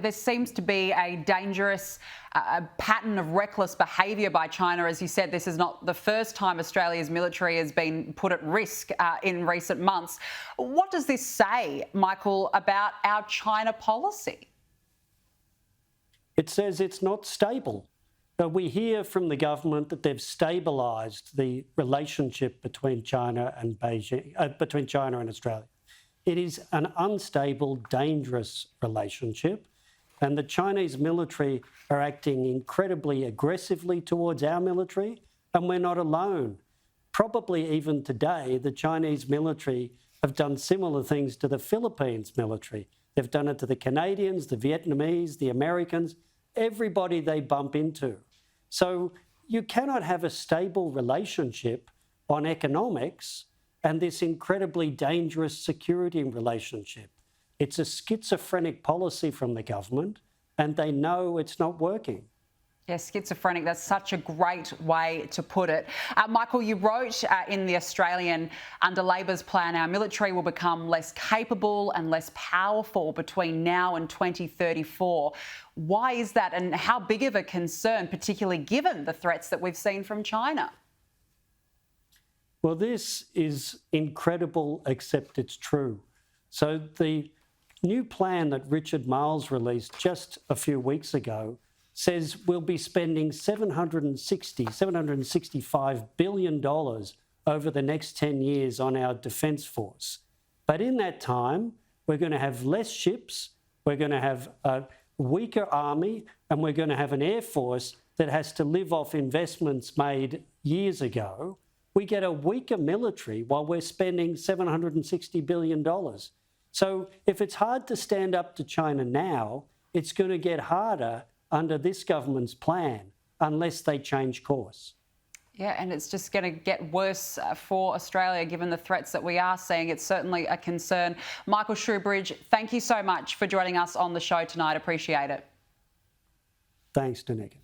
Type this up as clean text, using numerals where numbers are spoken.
There seems to be a dangerous pattern of reckless behaviour by China. As you said, this is not the first time Australia's military has been put at risk in recent months. What does this say, Michael, about our China policy? It says it's not stable. We hear from the government that they've stabilised the relationship between China and between China and Australia. It is an unstable, dangerous relationship. And the Chinese military are acting incredibly aggressively towards our military, and we're not alone. Probably even today, the Chinese military have done similar things to the Philippines military. They've done it to the Canadians, the Vietnamese, the Americans, everybody they bump into. So you cannot have a stable relationship on economics and this incredibly dangerous security relationship. It's a schizophrenic policy from the government, and they know it's not working. Yes, schizophrenic, that's such a great way to put it. Michael, you wrote in The Australian, under Labor's plan, our military will become less capable and less powerful between now and 2034. Why is that, and how big of a concern, particularly given the threats that we've seen from China? Well, this is incredible, except it's true. So the new plan that Richard Marles released just a few weeks ago says we'll be spending $765 billion over the next 10 years on our defence force. But in that time, we're going to have less ships, we're going to have a weaker army, and we're going to have an air force that has to live off investments made years ago. We get a weaker military while we're spending $760 billion. So if it's hard to stand up to China now, it's going to get harder under this government's plan unless they change course. Yeah, and it's just going to get worse for Australia given the threats that we are seeing. It's certainly a concern. Michael Shoebridge, thank you so much for joining us on the show tonight. Appreciate it. Thanks, Danica.